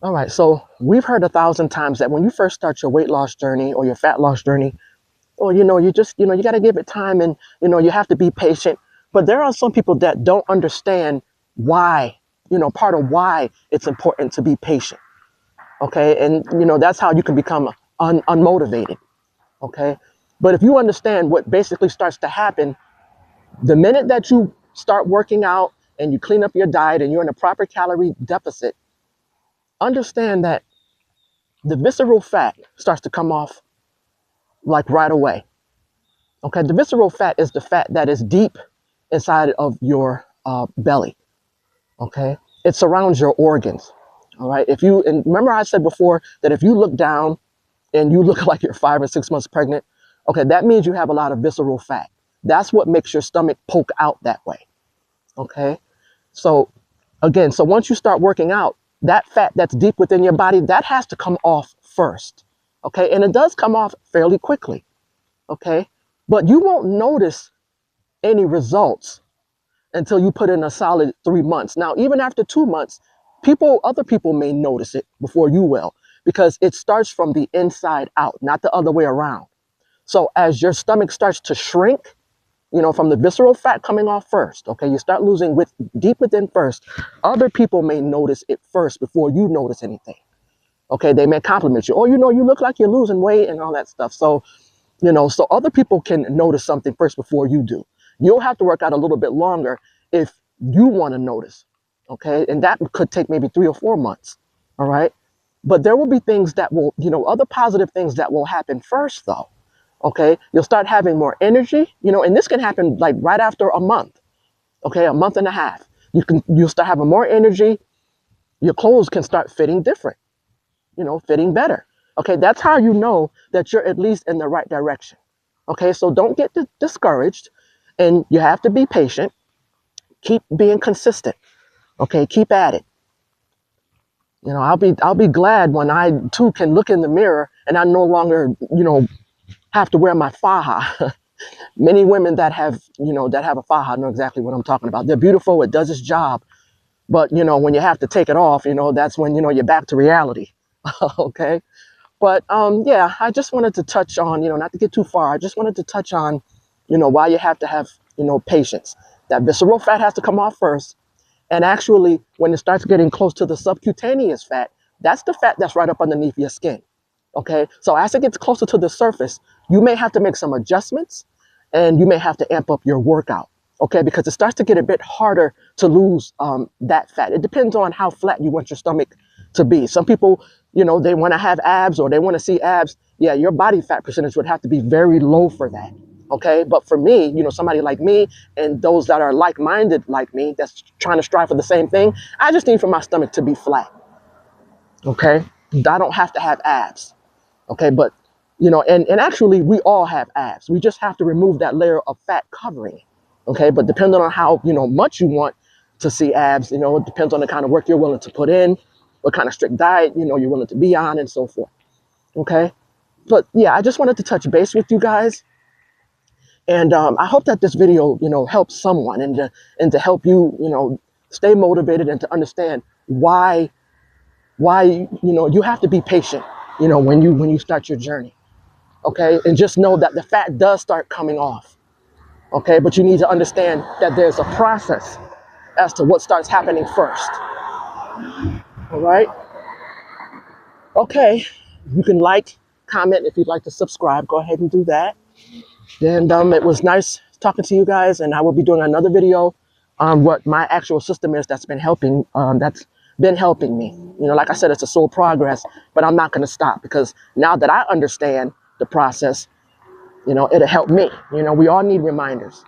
All right, so we've heard 1,000 times that when you first start your weight loss journey or your fat loss journey, or you just you got to give it time, and you have to be patient. But there are some people that don't understand why, part of why it's important to be patient. Okay, and that's how you can become unmotivated. Okay, but if you understand what basically starts to happen the minute that you start working out and you clean up your diet and you're in a proper calorie deficit, understand that the visceral fat starts to come off like right away. Okay, the visceral fat is the fat that is deep inside of your belly. Okay, it surrounds your organs. All right, and remember I said before that if you look down and you look like you're 5 or 6 months pregnant, okay, that means you have a lot of visceral fat. That's what makes your stomach poke out that way. Okay, so again, so once you start working out, that fat that's deep within your body, that has to come off first. Okay, and it does come off fairly quickly. Okay, but you won't notice any results until you put in a solid 3 months. Now, even after 2 months, other people may notice it before you will, because it starts from the inside out, not the other way around. So as your stomach starts to shrink, from the visceral fat coming off first, okay, you start losing deep within first. Other people may notice it first before you notice anything. Okay, they may compliment you. Oh, you look like you're losing weight and all that stuff. So, so other people can notice something first before you do. You'll have to work out a little bit longer if you want to notice. Okay, and that could take maybe 3 or 4 months. All right, but there will be things that will, other positive things that will happen first, though. Okay, you'll start having more energy, and this can happen like right after a month. Okay, a month and a half. You'll start having more energy. Your clothes can start fitting different, fitting better. Okay, that's how you know that you're at least in the right direction. Okay, so don't get discouraged, and you have to be patient. Keep being consistent. Okay, keep at it. I'll be glad when I too can look in the mirror and I no longer, have to wear my faja. Many women that have a faja know exactly what I'm talking about. They're beautiful. It does its job. But, when you have to take it off, that's when, you're back to reality. Okay. But, yeah, I just wanted to touch on, not to get too far. I just wanted to touch on, why you have to have, patience. That visceral fat has to come off first. And actually, when it starts getting close to the subcutaneous fat, that's the fat that's right up underneath your skin. Okay, so as it gets closer to the surface, you may have to make some adjustments, and you may have to amp up your workout. Okay, because it starts to get a bit harder to lose that fat. It depends on how flat you want your stomach to be. Some people, they want to have abs or they want to see abs. Yeah, your body fat percentage would have to be very low for that. Okay, but for me, somebody like me and those that are like-minded like me, that's trying to strive for the same thing, I just need for my stomach to be flat. Okay, I don't have to have abs. Okay, but and actually we all have abs. We just have to remove that layer of fat covering. Okay, but depending on how much you want to see abs, it depends on the kind of work you're willing to put in, what kind of strict diet you're willing to be on, and so forth. Okay, but yeah, I just wanted to touch base with you guys, and I hope that this video helps someone, and to help you stay motivated and to understand why you have to be patient when you start your journey. Okay, and just know that the fat does start coming off. Okay, but you need to understand that there's a process as to what starts happening first. All right, okay, you can like, comment. If you'd like to subscribe, go ahead and do that. And it was nice talking to you guys, and I will be doing another video on what my actual system is that's been helping me. Like I said, it's a slow progress, but I'm not going to stop, because now that I understand the process, it'll help me. We all need reminders.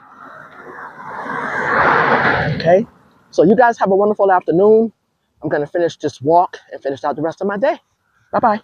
Okay, so you guys have a wonderful afternoon. I'm going to finish this walk and finish out the rest of my day. Bye-bye.